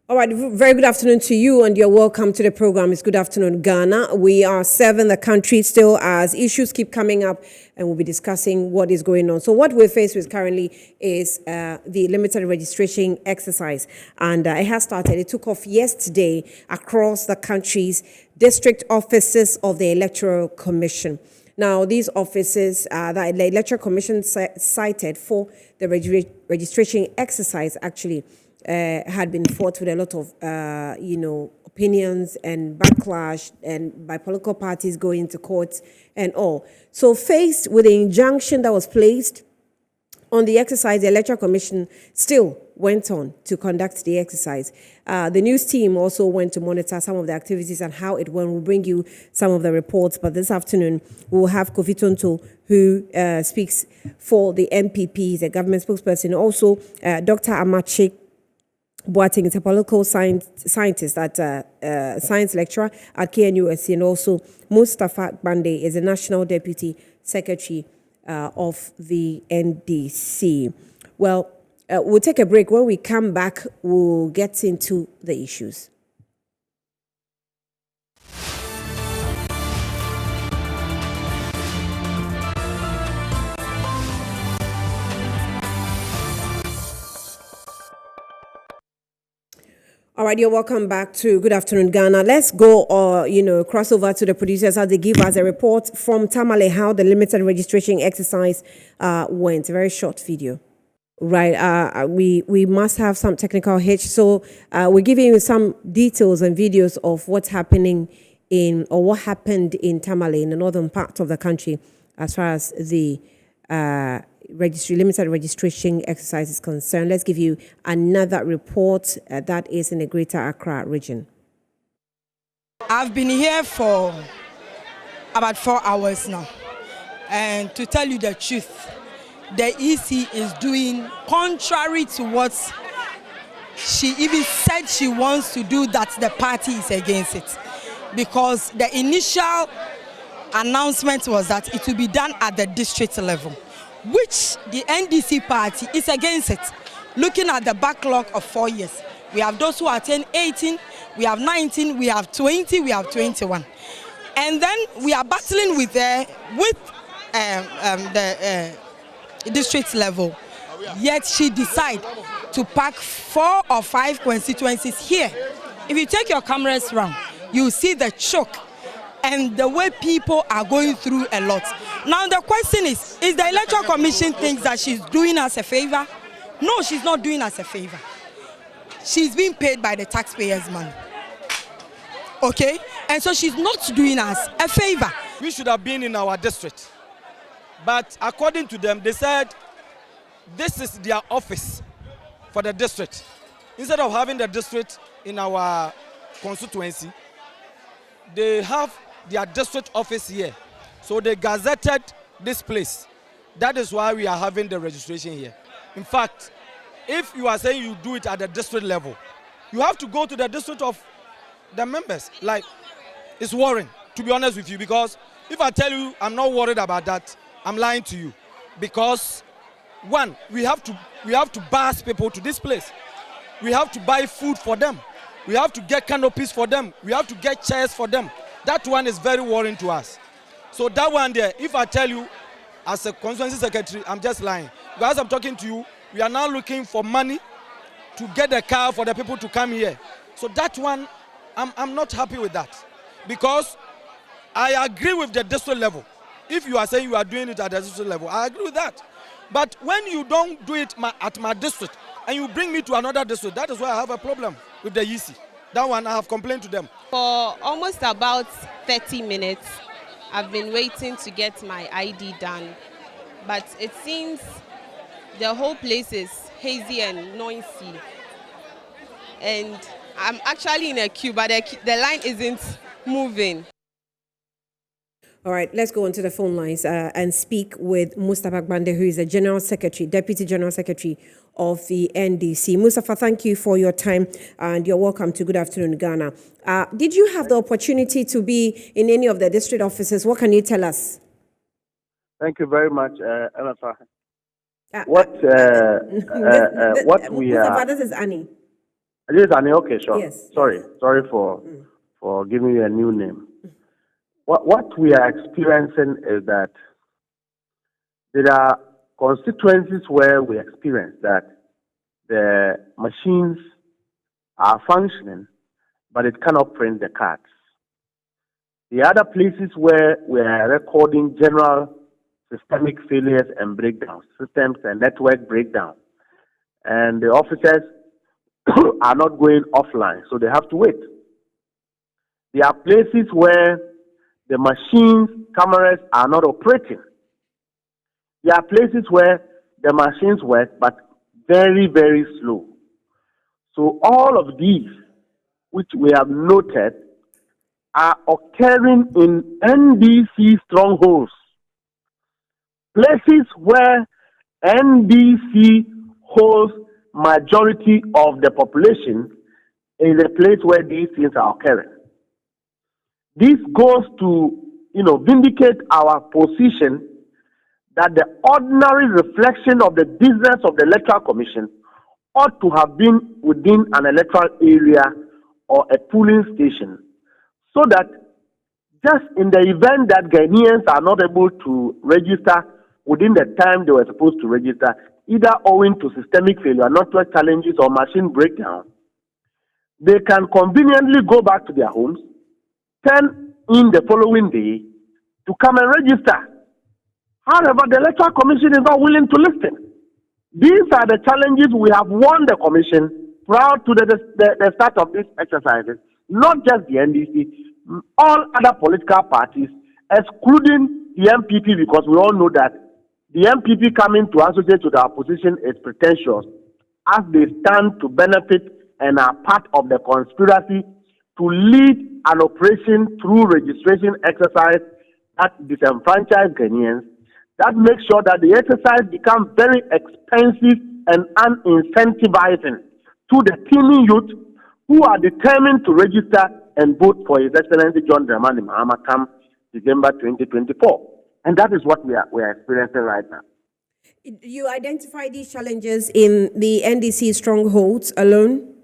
All right, very good afternoon to you, and you're welcome to the program. It's Good Afternoon, Ghana. We are serving the country still as issues keep coming up, and we'll be discussing what is going on. So what we're faced with currently is the limited registration exercise, and it has started. It took off yesterday across the country's district offices of the Electoral Commission. Now, these offices that the Electoral Commission cited for the registration exercise actually had been fought with a lot of, opinions and backlash, and by political parties going to court and all. So faced with the injunction that was placed on the exercise, the Electoral Commission still went on to conduct the exercise. The news team also went to monitor some of the activities and how it went. We'll bring you some of the reports, but this afternoon we'll have Kofi Tonto, who speaks for the MPP, the government spokesperson, also Dr. Amache Boateng is a political scientist science lecturer at KNUSC, and also Mustafa Bande is a national deputy secretary of the NDC. Well, we'll take a break. When we come back, we'll get into the issues. All right, you're welcome back to Good Afternoon, Ghana. Let's go, cross over to the producers as they give us a report from Tamale how the limited registration exercise went. A very short video. Right, we must have some technical hitch, so we're giving you some details and videos of what's happening what happened in Tamale, in the northern part of the country, as far as the limited registration exercise is concerned. Let's give you another report that is in the Greater Accra region. I've been here for about 4 hours now, and to tell you the truth, the EC is doing contrary to what she even said she wants to do, that the party is against it. Because the initial announcement was that it will be done at the district level, which the NDC party is against it. Looking at the backlog of 4 years, we have those who attain 18, we have 19, we have 20, we have 21. And then we are battling with the district level. Yet she decided to pack 4 or 5 constituencies here. If you take your cameras round, you see the choke and the way people are going through a lot. Now the question is the Electoral Commission thinks that she's doing us a favor? No, she's not doing us a favor. She's being paid by the taxpayers' money. Okay? And so she's not doing us a favor. We should have been in our district. But according to them, they said this is their office for the district. Instead of having the district in our constituency, they have their district office here. So they gazetted this place. That is why we are having the registration here. In fact, if you are saying you do it at the district level, you have to go to the district of the members. Like, it's worrying, to be honest with you, because if I tell you I'm not worried about that, I'm lying to you. Because one, we have to bus people to this place. We have to buy food for them. We have to get canopies for them. We have to get chairs for them. That one is very worrying to us. So that one there, if I tell you as a constituency secretary, I'm just lying. Because I'm talking to you, we are now looking for money to get a car for the people to come here. So that one, I'm not happy with that. Because I agree with the district level. If you are saying you are doing it at the district level, I agree with that. But when you don't do it at my district and you bring me to another district, that is why I have a problem with the EC. That one I have complained to them. For almost about 30 minutes, I've been waiting to get my ID done. But it seems the whole place is hazy and noisy. And I'm actually in a queue, but the line isn't moving. All right, let's go onto the phone lines and speak with Mustafa Bande, who is the Deputy General Secretary of the NDC. Mustafa, thank you for your time, and you're welcome to Good Afternoon, Ghana. Did you have the opportunity to be in any of the district offices? What can you tell us? Thank you very much, Elafa. Mustafa, this is Annie. Yes, Annie, okay, sure. Yes. Sorry for giving you a new name. What we are experiencing is that there are constituencies where we experience that the machines are functioning, but it cannot print the cards. The other places where we are recording general systemic failures and breakdowns, systems and network breakdown, and the officers are not going offline, so they have to wait. There are places where the machines, cameras are not operating. There are places where the machines work, but very, very slow. So all of these, which we have noted, are occurring in NDC strongholds, places where NDC holds majority of the population is a place where these things are occurring. This goes to, vindicate our position that the ordinary reflection of the business of the Electoral Commission ought to have been within an electoral area or a polling station, so that just in the event that Ghanaians are not able to register within the time they were supposed to register, either owing to systemic failure, network challenges, or machine breakdown, they can conveniently go back to their homes, turn in the following day to come and register. However, the Electoral Commission is not willing to listen. These are the challenges we have warned the Commission prior to the start of these exercises, not just the NDC, all other political parties, excluding the MPP, because we all know that the MPP coming to associate with our position is pretentious, as they stand to benefit and are part of the conspiracy to lead an operation through registration exercise that disenfranchise Ghanaians, that makes sure that the exercise becomes very expensive and unincentivizing to the teeming youth who are determined to register and vote for His Excellency John Dramani Mahama come December 2024. And that is what we are experiencing right now. You identify these challenges in the NDC strongholds alone?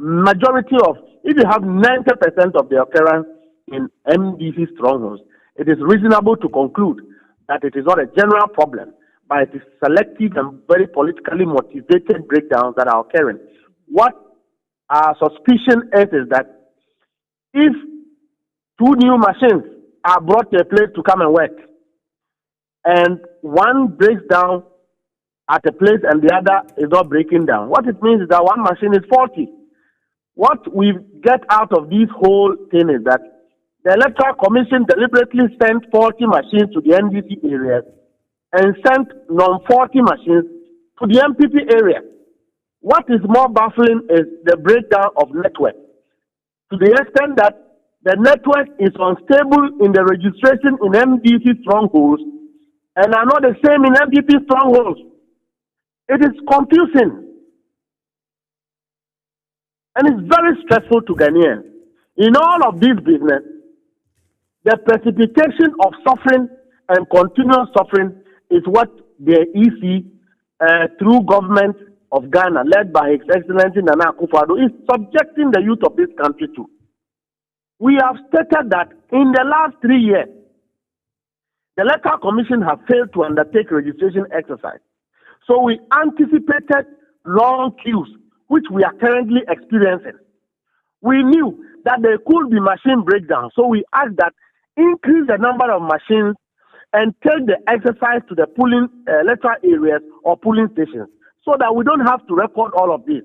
Majority of, if you have 90% of the occurrence in NDC strongholds, it is reasonable to conclude that it is not a general problem, but it is selective and very politically motivated breakdowns that are occurring. What our suspicion is that if two new machines are brought to a place to come and work, and one breaks down at a place and the other is not breaking down, what it means is that one machine is faulty. What we get out of this whole thing is that the Electoral Commission deliberately sent 40 machines to the NDC areas and sent non-40 machines to the MPP area. What is more baffling is the breakdown of network, to the extent that the network is unstable in the registration in MDC strongholds and are not the same in MPP strongholds. It is confusing. And it's very stressful to Ghanaians. In all of this business, the precipitation of suffering and continuous suffering is what the EC, through government of Ghana, led by His Excellency Nana Akufo-Addo, is subjecting the youth of this country to. We have stated that in the last 3 years, the Electoral Commission has failed to undertake registration exercise. So we anticipated long queues, which we are currently experiencing. We knew that there could be machine breakdown, so we asked that increase the number of machines and take the exercise to the polling electoral areas or polling stations, so that we don't have to record all of this.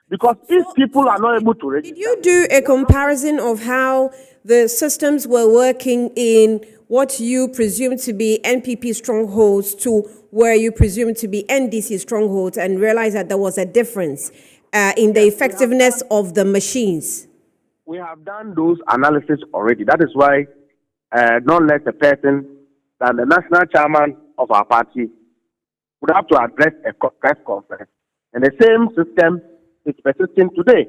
Because if people are not able to register... Did you do a comparison of how the systems were working in what you presume to be NPP strongholds to where you presume to be NDC strongholds, and realize that there was a difference in the effectiveness of the machines? We have done those analysis already. That is why not less a person than the national chairman of our party would have to address a press conference. And the same system is persisting today.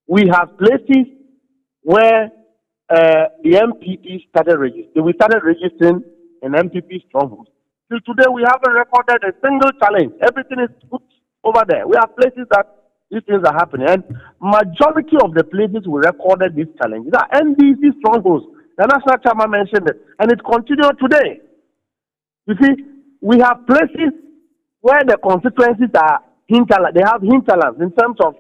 We have places where the MPP started registering. We started registering in MPP strongholds. Till today, we haven't recorded a single challenge. Everything is over there. We have places that these things are happening. And majority of the places we recorded these challenges are NDC strongholds. The national chairman mentioned it. And it continued today. You see, we have places where the constituencies are hinterland. They have hinterlands in terms of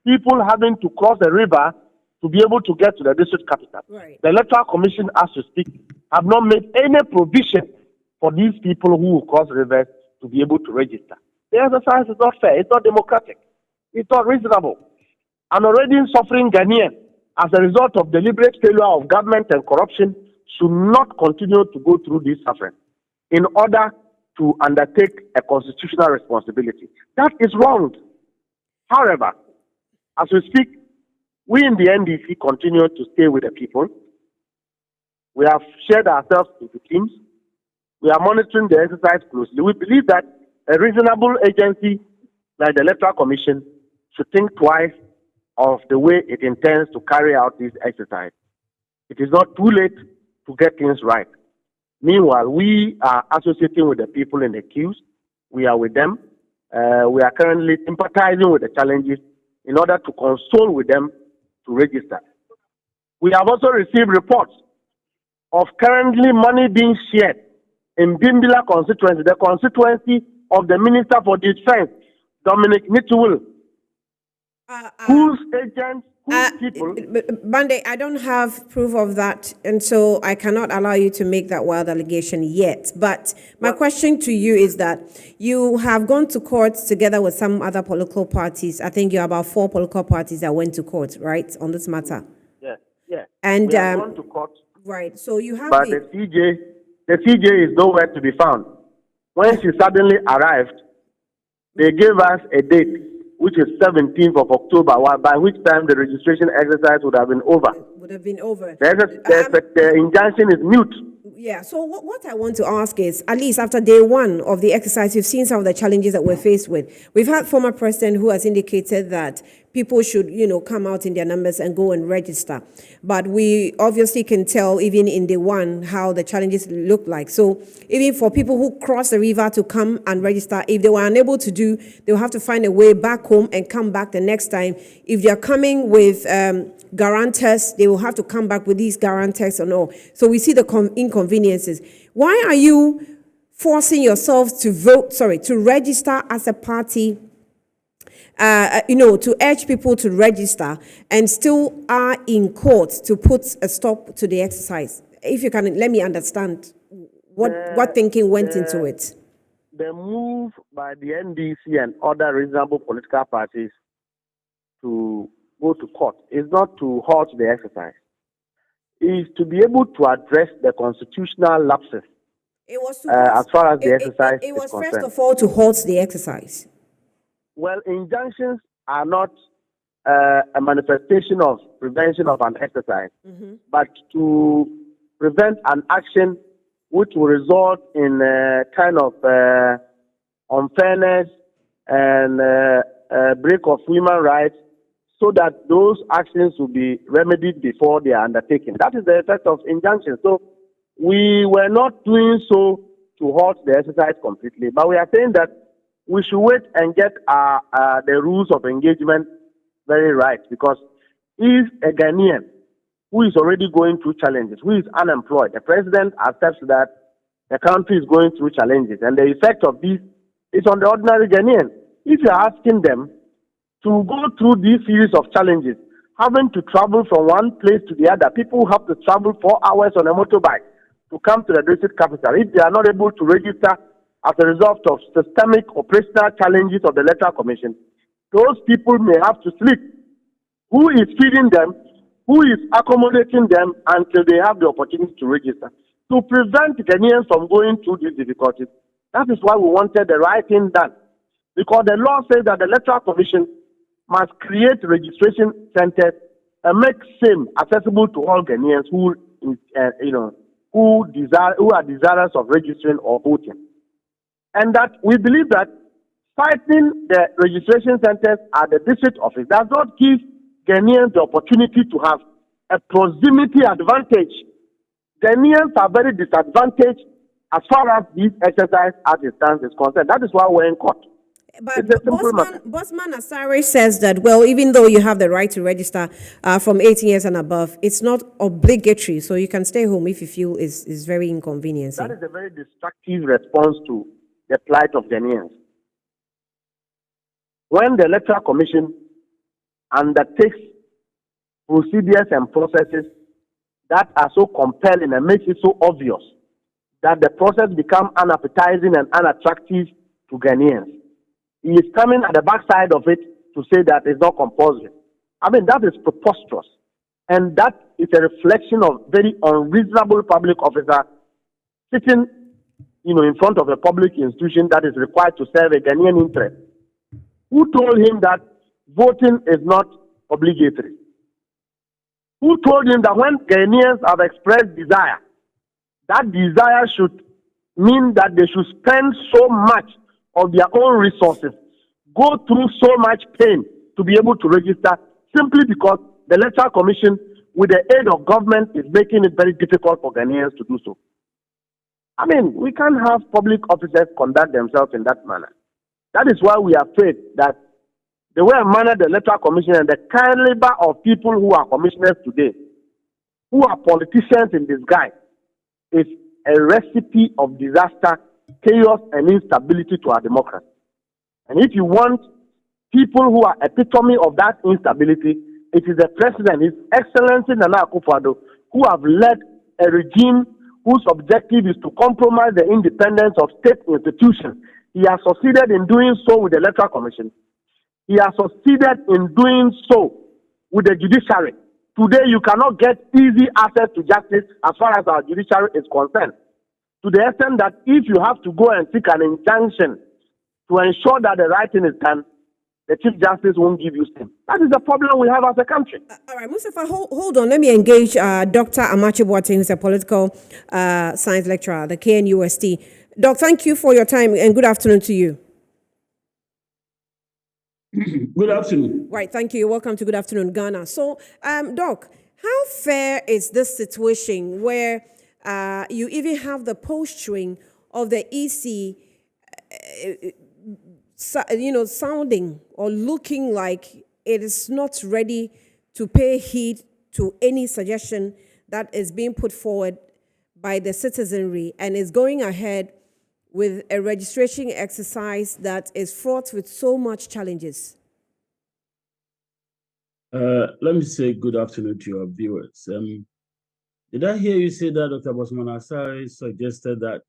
people having to cross the river to be able to get to the district capital. Right. The Electoral Commission, as we speak, have not made any provision for these people who will cross rivers to be able to register. The exercise is not fair. It's not democratic. It's not reasonable. An already suffering Ghanaian, as a result of deliberate failure of government and corruption, should not continue to go through this suffering in order to undertake a constitutional responsibility. That is wrong. However, as we speak, we in the NDC continue to stay with the people. We have shared ourselves into teams. We are monitoring the exercise closely. We believe that a reasonable agency like the Electoral Commission should think twice of the way it intends to carry out this exercise. It is not too late to get things right. Meanwhile, we are associating with the people in the queues. We are with them. We are currently sympathizing with the challenges in order to console with them to register. We have also received reports of currently money being shared in Bimbila constituency, the constituency of the Minister for Defense, Dominic Mitchell, whose agents, whose people... Bande, I don't have proof of that, and so I cannot allow you to make that wild allegation yet. But my question to you is that you have gone to court together with some other political parties. I think you're about 4 political parties that went to court, right, on this matter? Yeah. And we have gone to court. Right, so you have... But the CJ is nowhere to be found. When she suddenly arrived, they gave us a date, which is 17th of October, by which time the registration exercise would have been over. The injunction is mute. Yeah, so what I want to ask is, at least after day one of the exercise, we've seen some of the challenges that we're faced with. We've had former president who has indicated that people should, come out in their numbers and go and register. But we obviously can tell, even in day one, how the challenges look like. So even for people who cross the river to come and register, if they were unable to do, they'll have to find a way back home and come back the next time. If they're coming with guarantors, they will have to come back with these guarantors and all. So we see the inconveniences. Why are you forcing yourselves to to register as a party, to urge people to register, and still are in court to put a stop to the exercise? If you can let me understand what thinking went into it. The move by the NDC and other reasonable political parties to go to court is not to halt the exercise. It is to be able to address the constitutional lapses. It was as far as the exercise it was is concerned. First of all to halt the exercise. Well, injunctions are not a manifestation of prevention of an exercise, but to prevent an action which will result in a kind of unfairness and break of human rights, so that those actions will be remedied before they are undertaken. That is the effect of injunctions. So we were not doing so to halt the exercise completely, but we are saying that we should wait and get the rules of engagement very right, because if a Ghanaian who is already going through challenges, who is unemployed, the president accepts that the country is going through challenges, and the effect of this is on the ordinary Ghanaian. If you are asking them to go through these series of challenges, having to travel from one place to the other, people have to travel 4 hours on a motorbike to come to the district capital. If they are not able to register as a result of systemic operational challenges of the Electoral Commission, those people may have to sleep. Who is feeding them? Who is accommodating them until they have the opportunity to register? To prevent Ghanaians from going through these difficulties, that is why we wanted the right thing done. Because the law says that the Electoral Commission must create registration centers and make same accessible to all Ghanaians who are desirous of registering or voting. And that we believe that fighting the registration centers at the district office does not give Ghanaians the opportunity to have a proximity advantage. Ghanaians are very disadvantaged as far as this exercise as it stands is concerned. That is why we're in court. But It's a simple matter. Bosman Asare says that, well, even though you have the right to register from 18 years and above, it's not obligatory. So you can stay home if you feel is very inconveniencing. That is a very destructive response to the plight of Ghanaians. When the Electoral Commission undertakes procedures and processes that are so compelling and makes it so obvious that the process becomes unappetizing and unattractive to Ghanaians, he is coming at the backside of it to say that it's not compulsory. I mean, that is preposterous. And that is a reflection of very unreasonable public officer sitting, in front of a public institution that is required to serve a Ghanaian interest. Who told him that voting is not obligatory? Who told him that when Ghanaians have expressed desire, that desire should mean that they should spend so much of their own resources, go through so much pain to be able to register, simply because the Electoral Commission, with the aid of government, is making it very difficult for Ghanaians to do so. I mean, we can't have public officers conduct themselves in that manner. That is why we are afraid that the way I manage the Electoral Commission and the caliber of people who are commissioners today, who are politicians in disguise, is a recipe of disaster, chaos, and instability to our democracy. And if you want people who are epitome of that instability, it is the President, His Excellency Nana Akufo-Addo, who have led a regime whose objective is to compromise the independence of state institutions. He has succeeded in doing so with the Electoral Commission. He has succeeded in doing so with the judiciary. Today, you cannot get easy access to justice as far as our judiciary is concerned. To the extent that if you have to go and seek an injunction to ensure that the right thing is done, the Chief Justice won't give you same. That is the problem we have as a country. All right, Mustafa, hold on. Let me engage Dr. Amache Boateng, who's a political science lecturer at the KNUST. Doc, thank you for your time and good afternoon to you. Good afternoon. Right, thank you. Welcome to Good Afternoon, Ghana. So, Doc, how fair is this situation where you even have the posturing of the EC, sounding or looking like it is not ready to pay heed to any suggestion that is being put forward by the citizenry and is going ahead with a registration exercise that is fraught with so much challenges? Let me say good afternoon to your viewers. Did I hear you say that Dr. Bosman Asare suggested that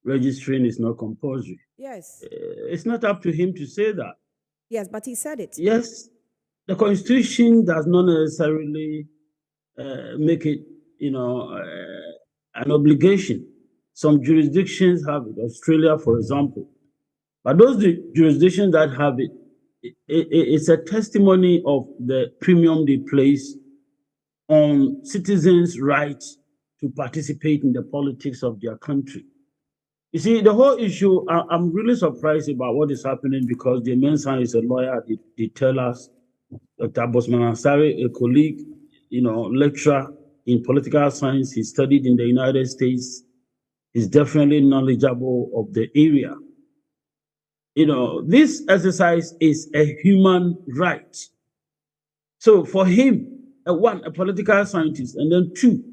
registering is not compulsory? Yes. It's not up to him to say that. Yes, but he said it. Yes, the Constitution does not necessarily make it, an obligation. Some jurisdictions have it, Australia, for example. But those jurisdictions that have it, it's a testimony of the premium they place on citizens' right to participate in the politics of their country. You see, the whole issue, I'm really surprised about what is happening because the main son is a lawyer. They tell us, Dr. Bosman Asare, a colleague, lecturer in political science, he studied in the United States, is definitely knowledgeable of the area. This exercise is a human right. So for him, one, a political scientist, and then two,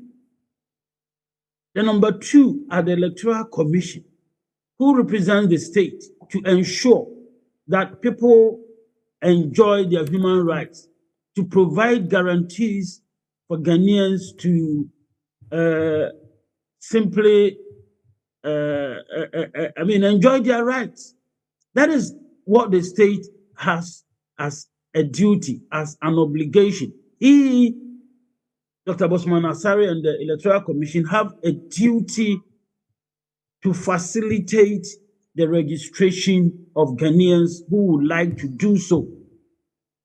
the number two are the Electoral Commission, who represents the state to ensure that people enjoy their human rights, to provide guarantees for Ghanaians to simply enjoy their rights. That is what the state has as a duty, as an obligation. Dr. Bosman Asare and the Electoral Commission have a duty to facilitate the registration of Ghanaians who would like to do so.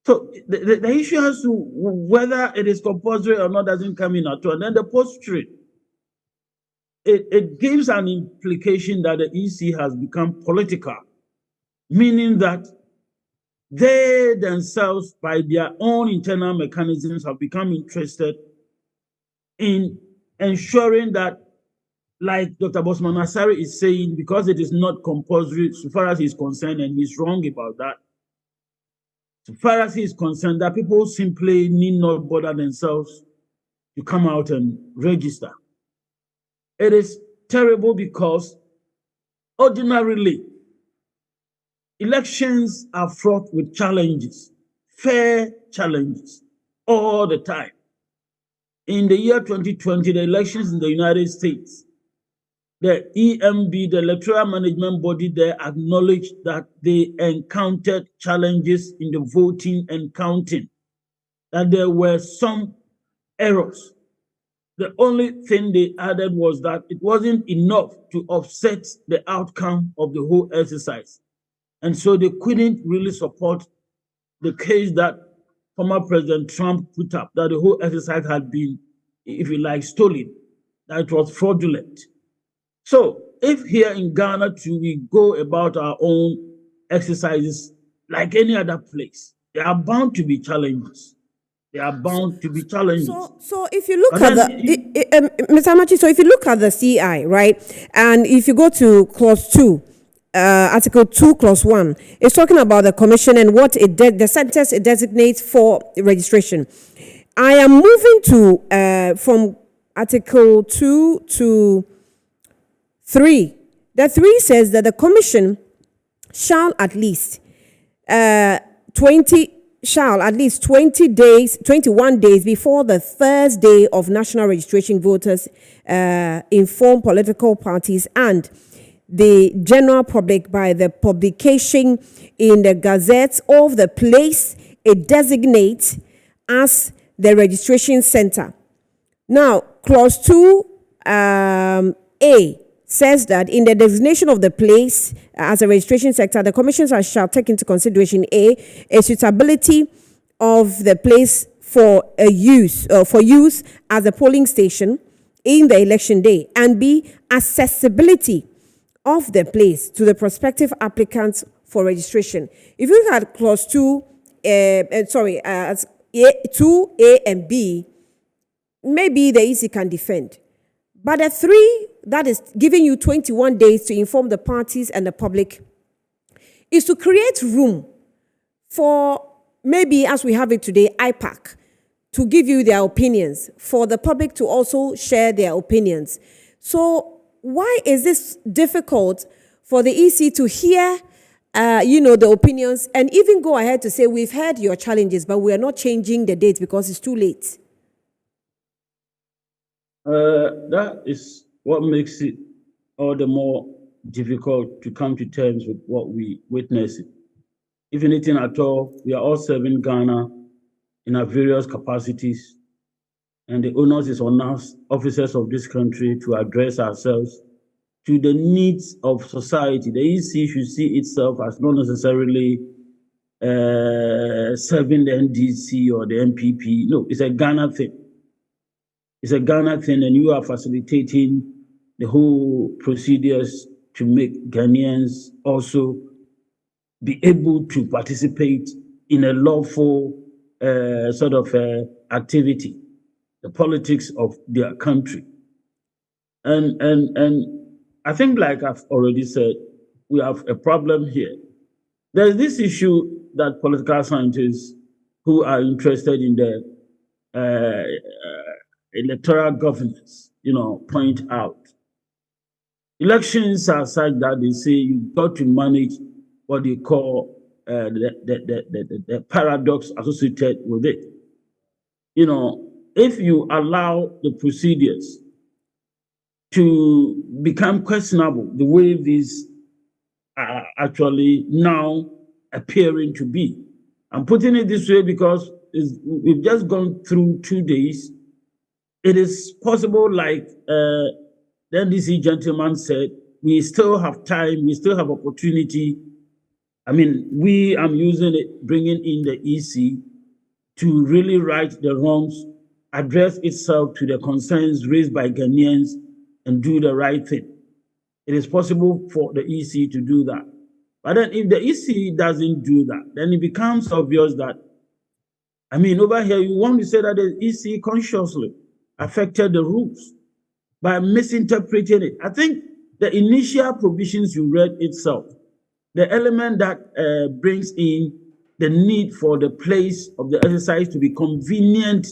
So the issue as to whether it is compulsory or not doesn't come in at all. And then the posturing, it gives an implication that the EC has become political, meaning that they themselves, by their own internal mechanisms, have become interested in ensuring that like Dr. Bosman Asari is saying, because it is not compulsory, so far as he's concerned, and he's wrong about that. So far as he's concerned, that people simply need not bother themselves to come out and register. It is terrible because ordinarily, elections are fraught with challenges, fair challenges, all the time. In the year 2020, the elections in the United States, the EMB, the electoral management body there, acknowledged that they encountered challenges in the voting and counting, that there were some errors. The only thing they added was that it wasn't enough to offset the outcome of the whole exercise. And so they couldn't really support the case that former President Trump put up, that the whole exercise had been, if you like, stolen, that it was fraudulent. So if here in Ghana too, we go about our own exercises like any other place, there are bound to be challenges. They are bound to be challenges. So if you look at Mr. Amachi, so if you look at the CI, right, and if you go to clause 2, Article 2, Clause 1, it's talking about the commission and what the sentence it designates for registration. I am moving to from Article 2 to 3. The 3 says that the commission shall at least 21 days before the first day of national registration voters inform political parties and the general public by the publication in the Gazette of the place it designates as the registration center. Now, Clause 2 A says that in the designation of the place as a registration sector, the commissioners shall take into consideration a suitability of the place for use as a polling station in the election day, and b accessibility of the place to the prospective applicants for registration. If you look at Clause 2, 2A and B, maybe the EC can defend. But the 3 that is giving you 21 days to inform the parties and the public is to create room for, maybe as we have it today, IPAC, to give you their opinions, for the public to also share their opinions. So why is this difficult for the EC to hear, the opinions and even go ahead to say, we've heard your challenges, but we are not changing the dates because it's too late? That is what makes it all the more difficult to come to terms with what we witness. If anything at all, we are all serving Ghana in our various capacities, and the onus is on us, officers of this country, to address ourselves to the needs of society. The EC should see itself as not necessarily serving the NDC or the MPP. No, it's a Ghana thing. It's a Ghana thing, and you are facilitating the whole procedures to make Ghanaians also be able to participate in a lawful activity, the politics of their country. And I think, like I've already said, we have a problem here. There's this issue that political scientists who are interested in the electoral governance, point out. Elections are such that they say you've got to manage what they call the paradox associated with it. If you allow the procedures to become questionable the way these are actually now appearing to be. I'm putting it this way because we've just gone through 2 days. It is possible, like the NDC gentleman said, we still have time, we still have opportunity. I'm using it, bringing in the EC to really right the wrongs, address itself to the concerns raised by Ghanaians, and do the right thing. It is possible for the EC to do that. But then if the EC doesn't do that, then it becomes obvious that, over here, you want to say that the EC consciously affected the rules. by misinterpreting it. I think the initial provisions you read itself, the element that brings in the need for the place of the exercise to be convenient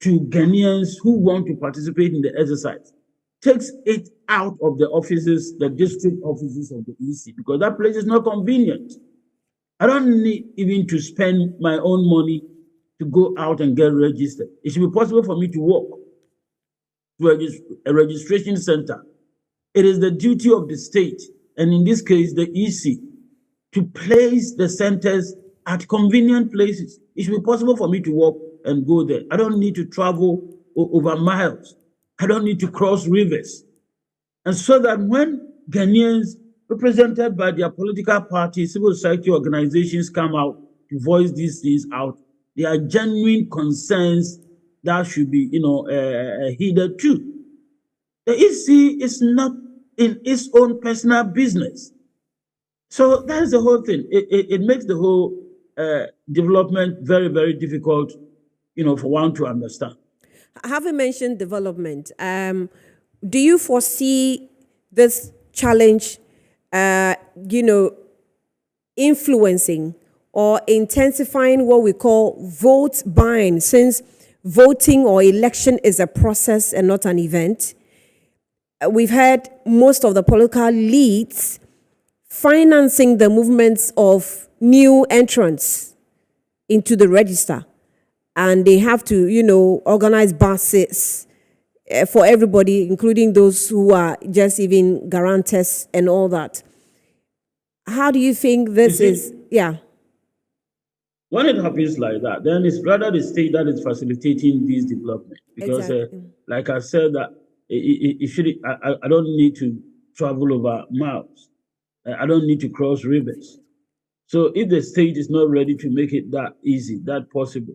to Ghanaians who want to participate in the exercise, takes it out of the offices, the district offices of the EC, because that place is not convenient. I don't need even to spend my own money to go out and get registered. It should be possible for me to walk to a registration center. It is the duty of the state, and in this case, the EC, to place the centers at convenient places. It should be possible for me to walk and go there. I don't need to travel over miles. I don't need to cross rivers. And so that when Ghanaians represented by their political parties, civil society organizations come out to voice these things out, there are genuine concerns that should be, heeded too. The EC is not in its own personal business. So that is the whole thing. It makes the whole development very, very difficult, for one to understand. Having mentioned development, do you foresee this challenge, influencing or intensifying what we call vote buying, since voting or election is a process and not an event? We've had most of the political leads financing the movements of new entrants into the register. And they have to, organize buses for everybody, including those who are just even guarantors and all that. How do you think this is? Yeah. When it happens like that, then it's rather the state that is facilitating this development. Because, like I said, that it should. I don't need to travel over miles. I don't need to cross rivers. So if the state is not ready to make it that easy, that possible,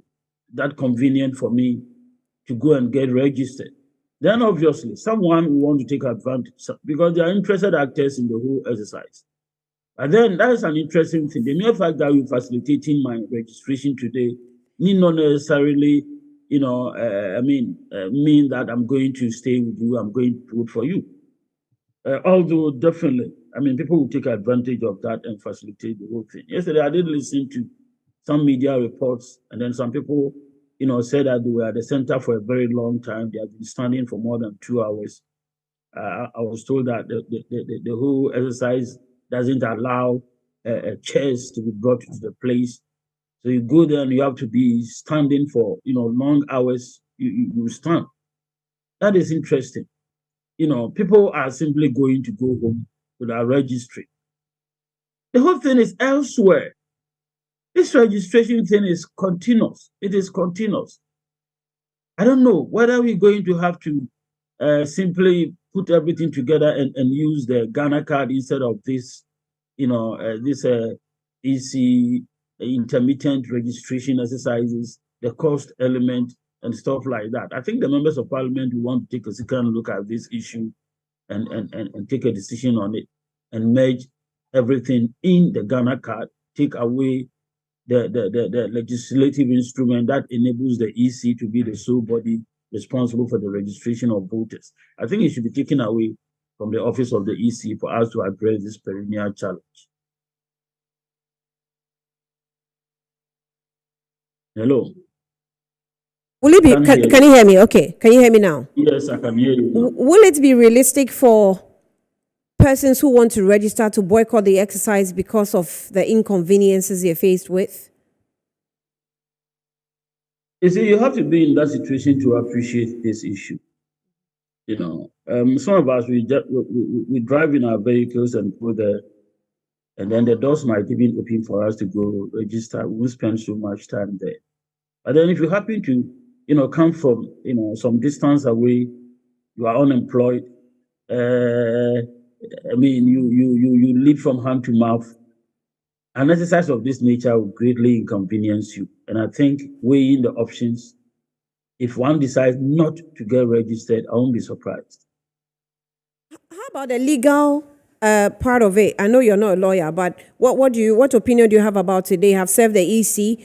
that convenient for me to go and get registered, then obviously someone will want to take advantage because they are interested actors in the whole exercise. And then that is an interesting thing. The mere fact that we're facilitating my registration today need not necessarily, mean that I'm going to stay with you, I'm going to vote for you. Although definitely, people will take advantage of that and facilitate the whole thing. Yesterday, I did listen to some media reports, and then some people, said that they were at the center for a very long time. They have been standing for more than 2 hours. I was told that the whole exercise doesn't allow chairs to be brought to the place. So you go there and you have to be standing for, long hours. You stand. That is interesting. People are simply going to go home without registry. The whole thing is elsewhere. This registration thing is continuous. It is continuous. I don't know whether we're going to have to simply put everything together and use the Ghana card instead of this, this EC intermittent registration exercises, the cost element and stuff like that. I think the members of parliament will want to take a second look at this issue and take a decision on it and merge everything in the Ghana card, take away the legislative instrument that enables the EC to be the sole body responsible for the registration of voters. I think it should be taken away from the office of the EC for us to address this perennial challenge. Hello. Will it be? Can you hear me? Okay. Can you hear me now? Yes, I can hear you now. Will it be realistic for persons who want to register to boycott the exercise because of the inconveniences they're faced with? You see, you have to be in that situation to appreciate this issue. Some of us, we drive in our vehicles and go there, and then the doors might even open for us to go register. We won't spend so much time there. But then if you happen to, come from, some distance away, you are unemployed, you live from hand to mouth, an exercise of this nature will greatly inconvenience you. And I think weighing the options, if one decides not to get registered, I won't be surprised. How about the legal part of it. I know you're not a lawyer, but what opinion do you have about it? They have served the EC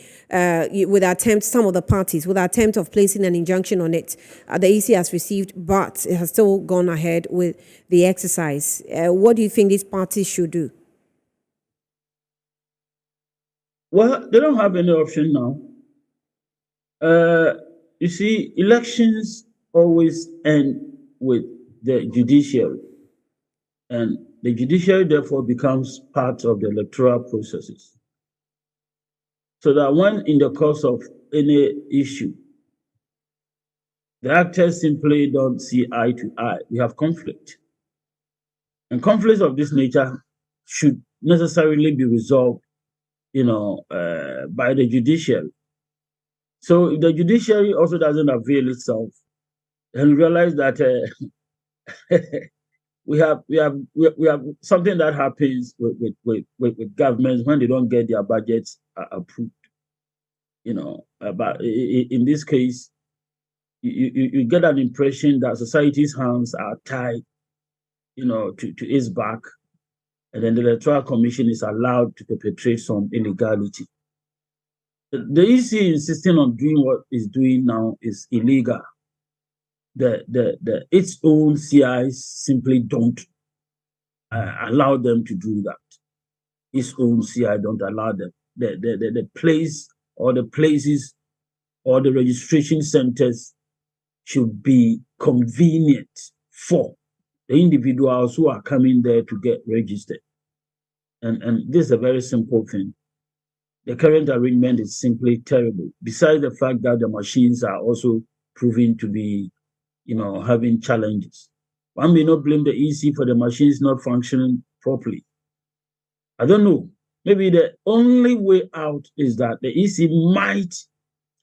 with some of the parties, with the attempt of placing an injunction on it. The EC has received, but it has still gone ahead with the exercise. What do you think these parties should do? Well, they don't have any option now. You see, elections always end with the judiciary, and the judiciary therefore becomes part of the electoral processes. So that when in the course of any issue, the actors simply don't see eye to eye, we have conflict. And conflicts of this nature should necessarily be resolved, by the judiciary. So if the judiciary also doesn't avail itself, and realize that we have something that happens with governments when they don't get their budgets approved. But in this case, you get an impression that society's hands are tied, to its back, and then the Electoral Commission is allowed to perpetrate some illegality. The EC insisting on doing what it's doing now is illegal. Its own CIs simply don't allow them to do that. Its own CI don't allow them. The place or the places or the registration centers should be convenient for the individuals who are coming there to get registered. And this is a very simple thing. The current arrangement is simply terrible, besides the fact that the machines are also proving to be, having challenges. One may not blame the EC for the machines not functioning properly. I don't know. Maybe the only way out is that the EC might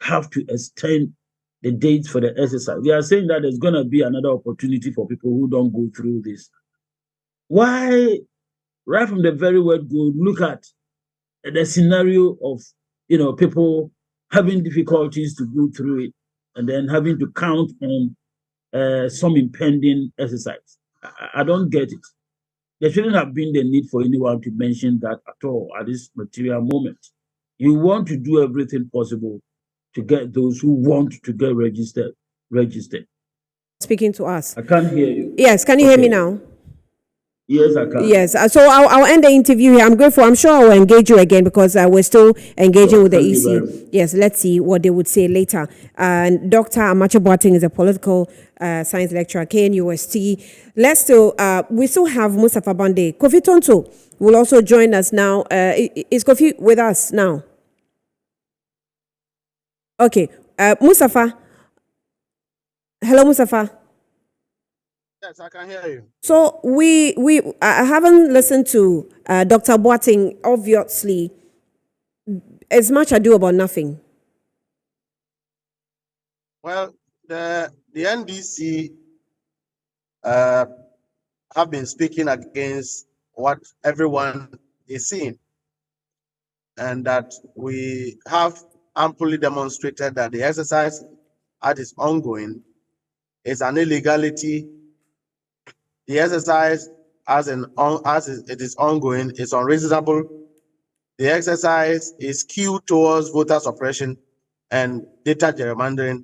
have to extend the dates for the exercise. They are saying that there's going to be another opportunity for people who don't go through this. Why, right from the very word go, look at the scenario of, people having difficulties to go through it and then having to count on some impending exercise. I don't get it. There shouldn't have been the need for anyone to mention that at all at this material moment. You want to do everything possible to get those who want to get registered. Speaking to us. I can't hear you. Yes, can you hear me now? Yes, I can. Yes, so I'll end the interview here. I'm grateful. I'm sure I will engage you again because we're still engaging with the EC. Yes, let's see what they would say later. And Dr. Amache Boateng is a political science lecturer at KNUST. We still have Mustafa Bande. Kofi Tonto will also join us now. Is Kofi with us now? Okay, Mustafa. Hello, Mustafa. Yes, I can hear you. So I haven't listened to Dr. Boateng. Obviously, it's much ado about nothing. Well, the NDC have been speaking against what everyone is seeing, and that we have amply demonstrated that the exercise that is ongoing is an illegality. The exercise as it is ongoing is unreasonable. The exercise is skewed towards voter suppression and data gerrymandering,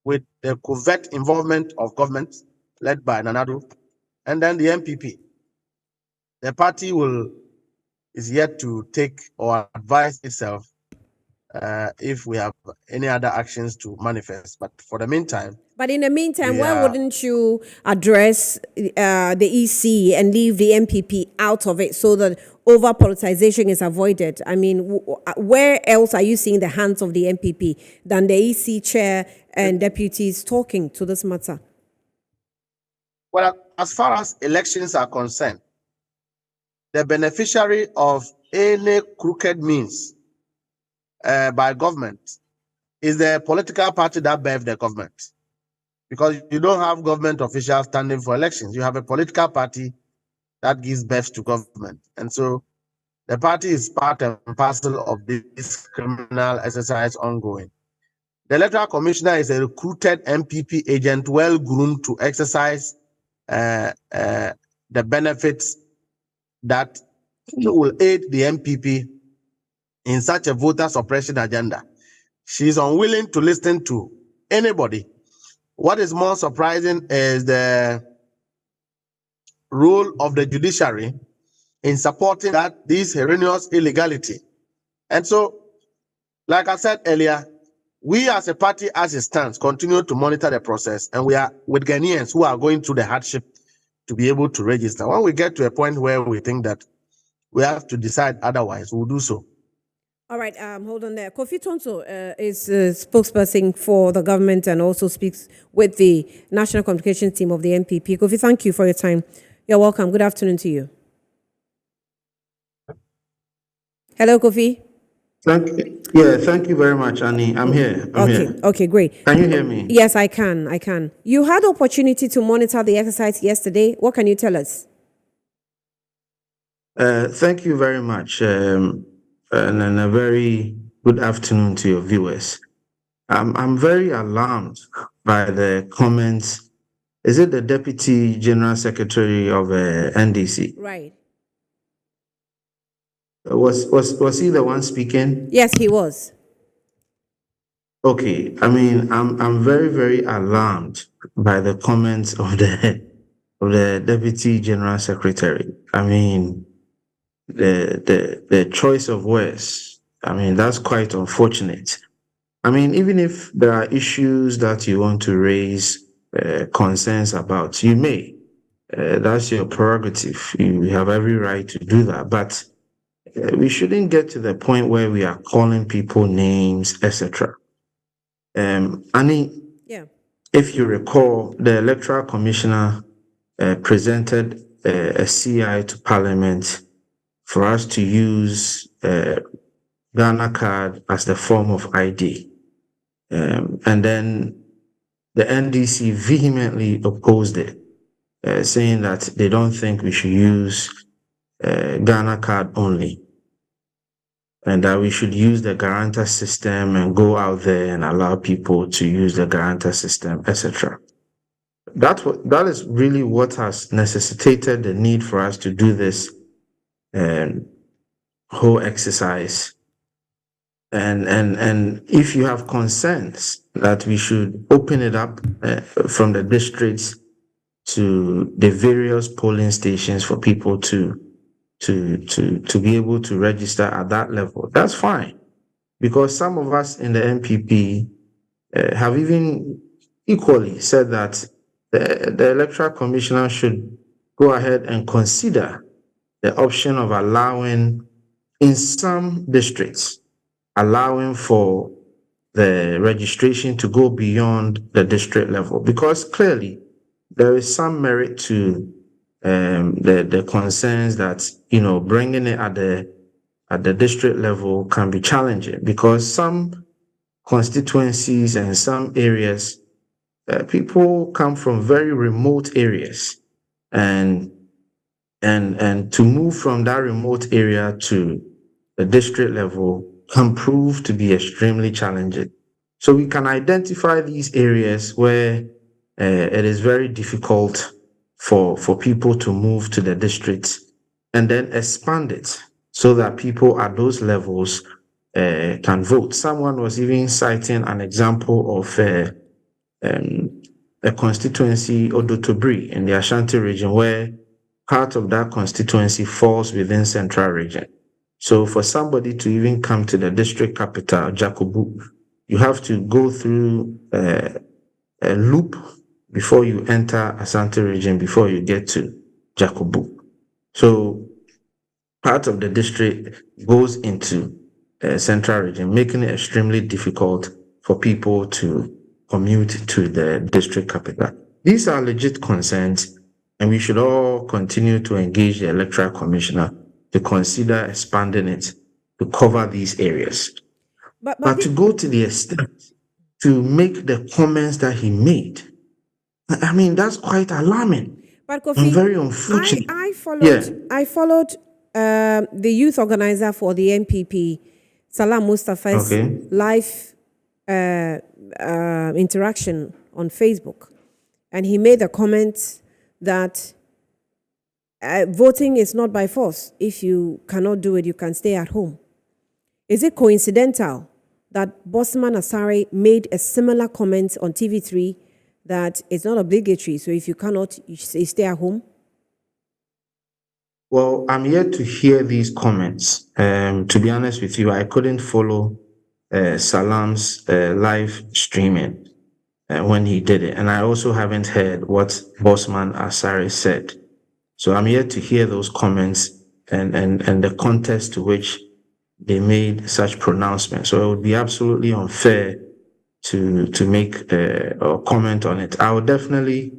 with the covert involvement of government led by Nanado, and then the MPP. The party is yet to take or advise itself if we have any other actions to manifest. But for the meantime. But in the meantime, why wouldn't you address the EC and leave the MPP out of it so that over politicization is avoided? I mean, where else are you seeing the hands of the MPP than the EC chair and deputies talking to this matter? Well, as far as elections are concerned, the beneficiary of any crooked means by government is the political party that bears the government. Because you don't have government officials standing for elections. You have a political party that gives birth to government. And so the party is part and parcel of this criminal exercise ongoing. The electoral commissioner is a recruited MPP agent, well groomed to exercise the benefits that will aid the MPP in such a voter suppression agenda. She's unwilling to listen to anybody. What is more surprising is the role of the judiciary in supporting that this erroneous illegality. And so, like I said earlier, we as a party, as it stands, continue to monitor the process, and we are with Ghanaians who are going through the hardship to be able to register. When we get to a point where we think that we have to decide otherwise, we'll do so. All right, hold on there. Kofi Tonso is a spokesperson for the government and also speaks with the National Communications Team of the NPP. Kofi, thank you for your time. You're welcome. Good afternoon to you. Hello, Kofi. Thank you very much, Annie. I'm here. Okay, great. Can you hear me? Yes, I can. You had opportunity to monitor the exercise yesterday. What can you tell us? Thank you very much, and a very good afternoon to your viewers. I'm very alarmed by the comments. Is it the Deputy General Secretary of NDC? Right. Was he the one speaking? Yes, he was. Okay, I mean, I'm very, very alarmed by the comments of the Deputy General Secretary. I mean, the choice of words. I mean, that's quite unfortunate. I mean, even if there are issues that you want to raise concerns about, you may. That's your prerogative. You have every right to do that. But we shouldn't get to the point where we are calling people names, etc. Annie, Yeah. if you recall, the Electoral Commissioner presented a CI to Parliament for us to use Ghana card as the form of ID. And then the NDC vehemently opposed it, saying that they don't think we should use Ghana card only, and that we should use the guarantor system and go out there and allow people to use the guarantor system, etc. That is really what has necessitated the need for us to do this whole exercise. And if you have concerns that we should open it up from the districts to the various polling stations for people to be able to register at that level, that's fine. Because some of us in the MPP have even equally said that the Electoral Commissioner should go ahead and consider the option of allowing, in some districts, allowing for the registration to go beyond the district level, because clearly there is some merit to the concerns that, you know, bringing it at the district level can be challenging, because some constituencies and some areas, people come from very remote areas, and to move from that remote area to the district level can prove to be extremely challenging. So we can identify these areas where it is very difficult for people to move to the districts, and then expand it so that people at those levels can vote. Someone was even citing an example of a constituency, Odotobri, in the Ashanti region, where part of that constituency falls within Central region. So for somebody to even come to the district capital, Jakobu, you have to go through a loop before you enter Ashanti region, before you get to Jakobu. So part of the district goes into Central region, making it extremely difficult for people to commute to the district capital. These are legit concerns, and we should all continue to engage the Electoral Commissioner to consider expanding it to cover these areas. But to go to the extent to make the comments that he made, I mean, that's quite alarming. But Kofi, and very unfortunate. I followed the youth organizer for the NPP, Salam Mustafa's live interaction on Facebook, and he made a comment that voting is not by force. If you cannot do it, you can stay at home. Is it coincidental that Bossman Asare made a similar comment on TV3 that it's not obligatory, so if you cannot, you stay at home? Well, I'm yet to hear these comments. To be honest with you, I couldn't follow Salam's live streaming when he did it. And I also haven't heard what Bossman Asare said. So I'm yet to hear those comments and the context to which they made such pronouncements. So it would be absolutely unfair to make a comment on it. I will definitely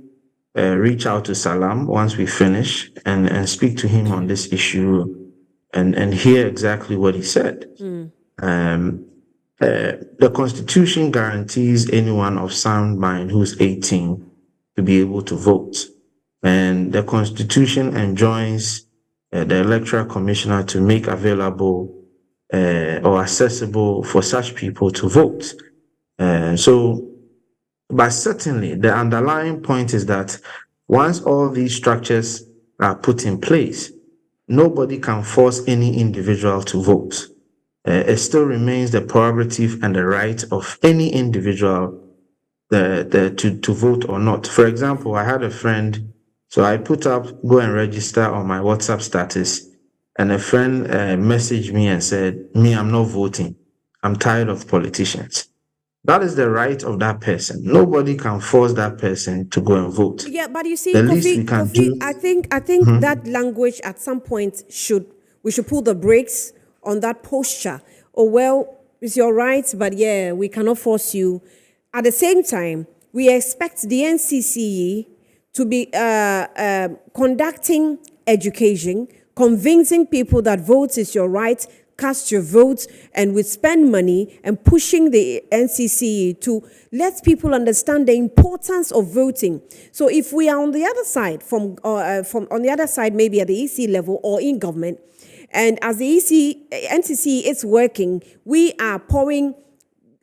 reach out to Salam once we finish and speak to him on this issue and hear exactly what he said. The Constitution guarantees anyone of sound mind who's 18 to be able to vote. And the Constitution enjoins the Electoral Commissioner to make available or accessible for such people to vote. But certainly the underlying point is that once all these structures are put in place, nobody can force any individual to vote. It still remains the prerogative and the right of any individual to vote or not. For example, I had a friend, so I put up, go and register on my WhatsApp status, and a friend messaged me and said, me, I'm not voting. I'm tired of politicians. That is the right of that person. Nobody can force that person to go and vote. Yeah, but you see, The least we can do. I think that language at some point we should pull the brakes on that posture. Oh well, it's your right, but yeah, we cannot force you. At the same time, we expect the NCCE to be conducting education, convincing people that vote is your right, cast your vote, and we spend money and pushing the NCCE to let people understand the importance of voting. So if we are on the other side, from on the other side, maybe at the EC level or in government, and as the NCCE is working, we are pouring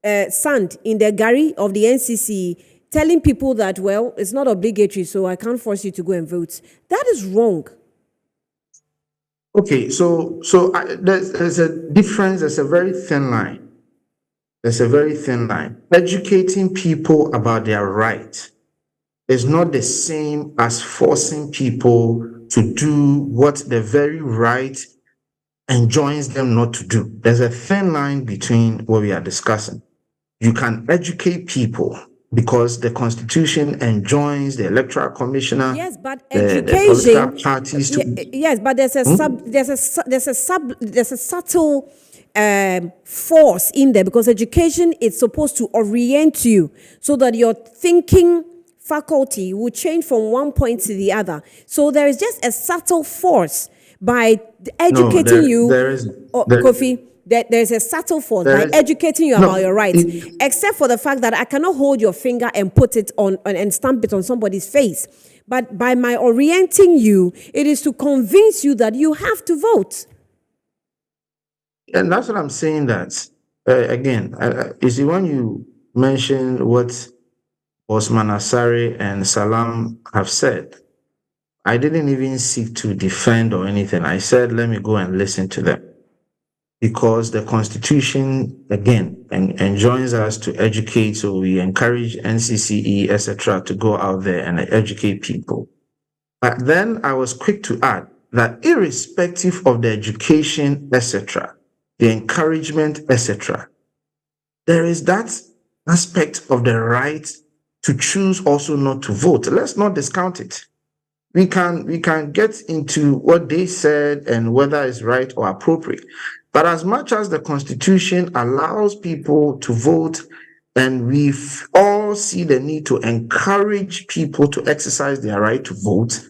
sand in the gari of the NCCE, telling people that, well, it's not obligatory, so I can't force you to go and vote. That is wrong. Okay, so there's a difference. There's a very thin line. There's a very thin line. Educating people about their right is not the same as forcing people to do what the very right enjoins them not to do. There's a thin line between what we are discussing. You can educate people because the Constitution enjoins the Electoral Commissioner, Yes, but the education. political parties to. Yes, but there's a subtle force in there, because education is supposed to orient you so that your thinking faculty will change from one point to the other. So there is just a subtle force by educating you. There is. Kofi, there's a subtle force by educating you about your rights, except for the fact that I cannot hold your finger and put it on and stamp it on somebody's face. But by my orienting you, it is to convince you that you have to vote. And that's what I'm saying. That again, you see, when you mention what Osman Asare and Salam have said, I didn't even seek to defend or anything. I said, let me go and listen to them. Because the Constitution, again, enjoins us to educate, so we encourage NCCE, etc., to go out there and educate people. But then I was quick to add that irrespective of the education, etc., the encouragement, etc., there is that aspect of the right to choose also not to vote. Let's not discount it. We can get into what they said and whether it's right or appropriate. But as much as the Constitution allows people to vote, and we all see the need to encourage people to exercise their right to vote,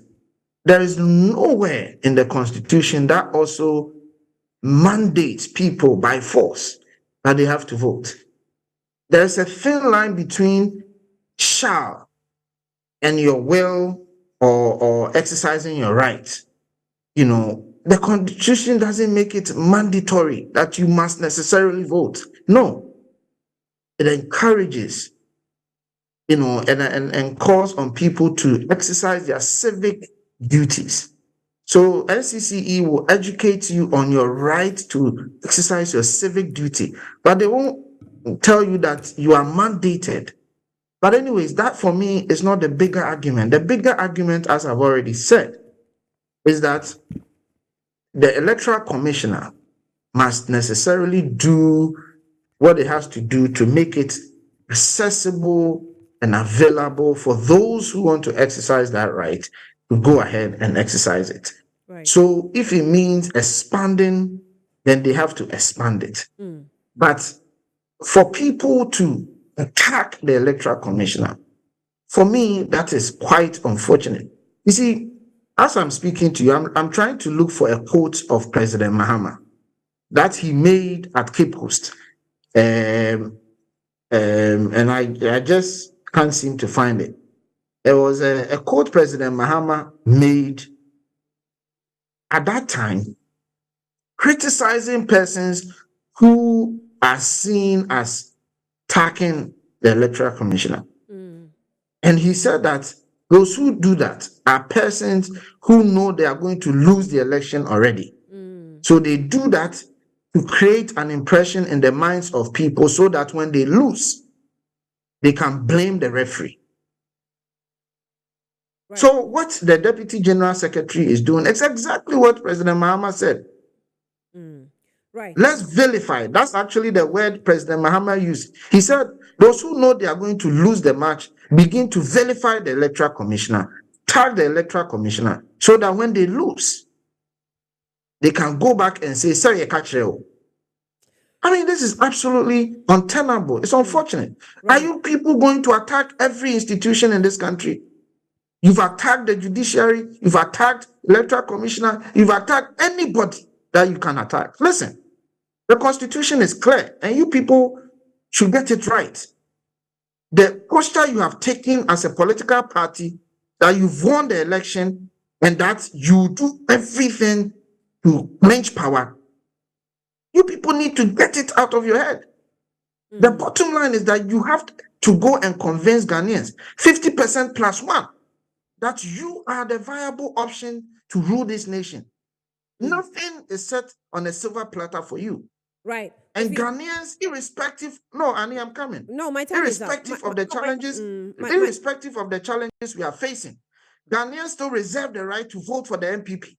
there is nowhere in the Constitution that also mandates people by force that they have to vote. There's a thin line between shall and your will or exercising your right. You know, the Constitution doesn't make it mandatory that you must necessarily vote. No, it encourages, and calls on people to exercise their civic duties. So NCCE will educate you on your right to exercise your civic duty, but they won't tell you that you are mandated. But anyways, that for me is not the bigger argument. The bigger argument, as I've already said, is that the electoral commissioner must necessarily do what it has to do to make it accessible and available for those who want to exercise that right to go ahead and exercise it. Right. So if it means expanding, then they have to expand it. But for people to attack the electoral commissioner, for me, that is quite unfortunate. You see, as I'm speaking to you, I'm trying to look for a quote of President Mahama that he made at Cape Coast. And I just can't seem to find it. There was a quote President Mahama made at that time criticizing persons who are seen as attacking the electoral commissioner. And he said that those who do that are persons who know they are going to lose the election already. So they do that to create an impression in the minds of people so that when they lose, they can blame the referee. Right. So what the Deputy General Secretary is doing, it's exactly what President Mahama said. Right. Let's vilify. That's actually the word President Mahama used. He said, those who know they are going to lose the match begin to vilify the electoral commissioner, tag the electoral commissioner, so that when they lose, they can go back and say, sorry, I mean, this is absolutely untenable. It's unfortunate. Right. Are you people going to attack every institution in this country? You've attacked the judiciary, you've attacked electoral commissioner, you've attacked anybody that you can attack. Listen, the constitution is clear, and you people should get it right. The posture you have taken as a political party that you've won the election and that you do everything to clinch power, you people need to get it out of your head. The bottom line is that you have to go and convince Ghanaians, 50% plus one, that you are the viable option to rule this nation. Nothing is set on a silver platter for you. Right. And Ghanaians, irrespective, no, Annie, I'm coming. No, my time is up. Irrespective of the challenges, irrespective of the challenges we are facing, Ghanaians still reserve the right to vote for the MPP.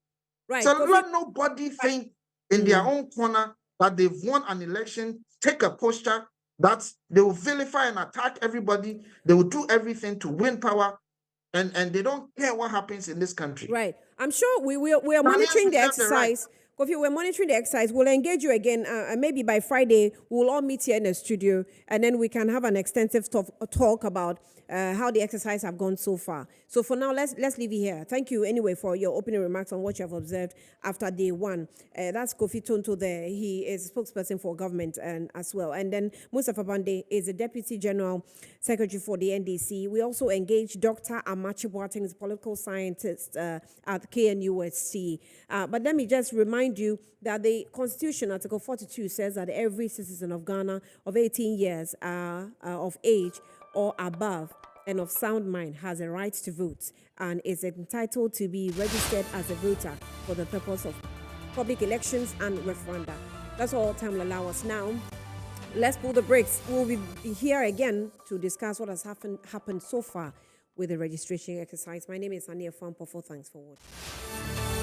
Right. So let nobody think in their own corner that they've won an election, take a posture that they will vilify and attack everybody. They will do everything to win power, and they don't care what happens in this country. Right. I'm sure we are monitoring the exercise. Kofi, we're monitoring the exercise. We'll engage you again. Maybe by Friday, we'll all meet here in the studio, and then we can have an extensive talk about how the exercise have gone so far. So for now, let's leave it here. Thank you anyway for your opening remarks on what you have observed after day one. That's Kofi Tonto there. He is a spokesperson for government and as well. And then Mustafa Bande is the Deputy General Secretary for the NDC. We also engaged Dr. Amachi Boateng, is a political scientist at KNUST. But let me just remind you that the Constitution, Article 42, says that every citizen of Ghana of 18 years of age or above and of sound mind has a right to vote and is entitled to be registered as a voter for the purpose of public elections and referenda. That's all time will allow us now. Let's pull the brakes. We'll be here again to discuss what has happened so far with the registration exercise. My name is Ania Fampofo. Thanks for watching.